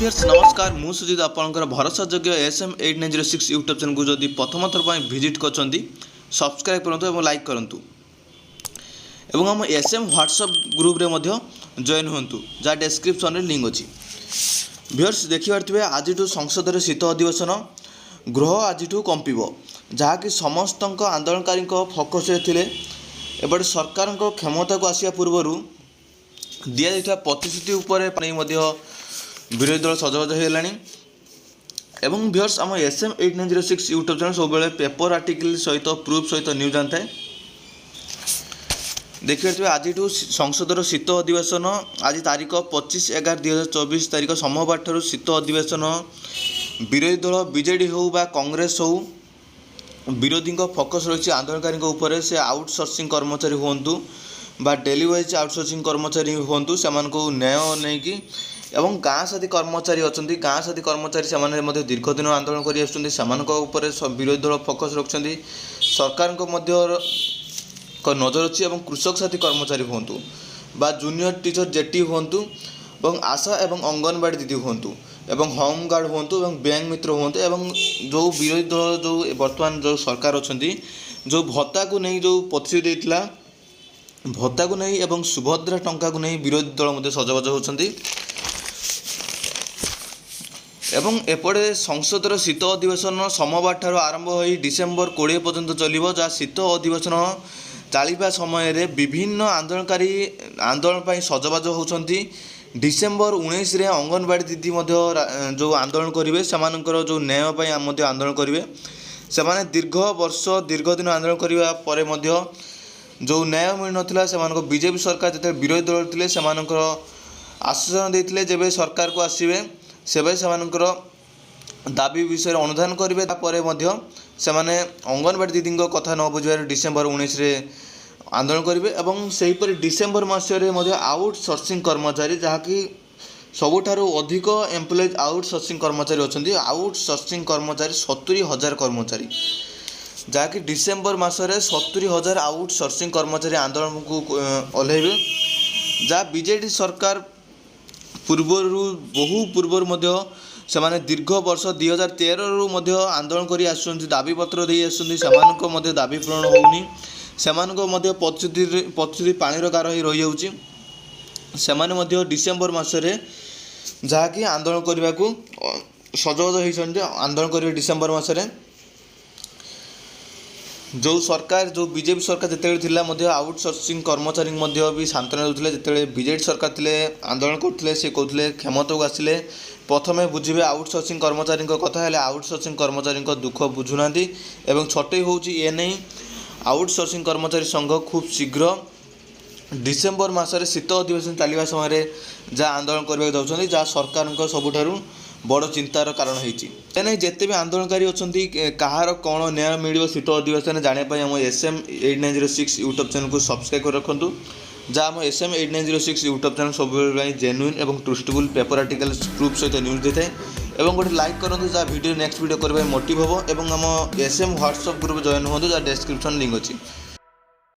Viewers नमस्कार मु सुजित आपनकर भरोसायोग्य SM8906 यूट्यूब चैनल को जदि प्रथम थर पर विजिट करछंती सब्सक्राइब करंतु एवं लाइक करंतु एवं हम SM व्हाट्सएप ग्रुप रे मध्य जॉइन होंतु जा डिस्क्रिप्शन रे लिंक अछि। व्यूअर्स देखि पारथिबे आजिठु संसद रे शीत अधिवेशन गृह आजिठु कंपिबो जहा कि समस्त आंदोलनकारी फोकस रे थिले एबड सरकार क्षमता को आसिया पूर्वरु दिया जाइथा प्रतिश्रुति उपरे विरोधी दल सजबाज होगलानी एवं व्यूअर्स आम SM8906 यूट्यूब चैनल सब पेपर आर्टिकल सहित प्रूफ सहित न्यूज आनी थाए। देखिए आज संसद शीत अधिवेशन आज तारीख 25/11/2024 तारीख सोमवार ठार शीत अधिवेशन विरोधी दल बीजेडी हो बा कांग्रेस हो विरोधी फोकस रही आंदोलनकारी उपरे से आउटसोर्सिंग कर्मचारी हूँ बा डेली वाइज आउटसोर्सिंग कर्मचारी हूँ से न्याय नहीं एवं गाँ साथी कर्मचारी अच्छा गाँ साथी कर्मचारी से दीर्घ दिन आंदोलन कर विरोधी दल फोकस रखुच्च सरकार नजर अच्छी और कृषक साथी कर्मचारी हूँ बा जूनियर टीचर जेटी हूँ आशा एवं अंगनवाड़ी दीदी हूँ एवं होमगार्ड हूँ एवं बैंक मित्र हूँ एवं जो विरोधी दल जो बर्तमान जो सरकार अच्छा जो भत्ता को नहीं जो प्रतिश्रुति देता भत्ता को नहीं एवं सुभद्रा टंका को नहीं विरोधी दल सजबाज होती एवं एपटे संसदर शीत अधिवेशन सोमवार ठार आरंभ हो डिसेम्बर 20 पर्यंत चलो जहाँ शीत अधिवेशन चलवा समय विभिन्न आंदोलनकारी आंदोलन सजबाज होती डिसेम्बर 19 रे अंगनवाड़ी दीदी जो आंदोलन करेंगे से जो न्याय आंदोलन करेंगे से दीर्घ वर्ष दीर्घ दिन आंदोलन करने जो न्याय मिल नाला से बीजेपी सरकार जो विरोधी दल थे से आश्वासन देते जब सरकार को आसवे से दाबी विषय अनुधान करेंगे से अंगनवाड़ी दीदी कथा न बुझार डिसेम्बर 19 रे आंदोलन करेंगे और सेहीपरि डिसेम्बर मसीह आउटसोर्सिंग कर्मचारी जहाँकि सबुठारु अधिक एम्प्लॉइज आउटसोर्सिंग कर्मचारी अच्छा आउटसोर्सिंग कर्मचारी 70,000 कर्मचारी जहाँकि डिसेम्बर मसरे 70,000 आउटसोर्सिंग कर्मचारी आंदोलन को ओह्लैबे जहाँ बीजेडी सरकार पूर्वर बहु पूर्वर से दीर्घ वर्ष 2013 रु आंदोलन कर दाबी पत्र दे आसुँच दाबी पूरण होनी से प्रतिश्रुति पाणीर गार ही रही जाऊँगी डिसेम्बर मसरे जहाँकि आंदोलन करने को सजबाज होती आंदोलन करेंगे डिसेम्बर मसरे जो सरकार जो बीजेपी सरकार जिते आउटसोर्सिंग कर्मचारी भी सांत्वना देते जिते बीजेडी सरकार थे आंदोलन करते से कहते क्षमता को आसिले प्रथमे बुझे आउटसोर्सिंग कर्मचारी कथा आउटसोर्सिंग कर्मचारी दुख बुझुना एवं छटे हूँ ये नहीं आउटसोर्सिंग कर्मचारी संघ खूब शीघ्र डिसेम्बर मसरे शीत अधिवेशन चलवा समय जहाँ आंदोलन करने जाऊँच जहाँ सरकार सबुठारु बड़ चिंतार कारण होती जिते भी आंदोलनकारी अच्छा कहार कौन न्याय मिल शीत अधिवेशन जानापी आम SM8906 यूट्यूब चैनल को सब्सक्राइब कर रखु जहाँ आम SM8906 यूट्यूब चैनल सब जेन्युइन और ट्रुस्टेबल पेपर आर्टिकल प्रूफ सहित न्यूज देते हैं गोटे लाइक करूँ जहाँ वीडियो नेक्स्ट वीडियो करने मोटिव हम और आम SM व्हाट्सएप ग्रुप जॉइन हूँ जहाँ डिस्क्रिप्शन लिंक अच्छी।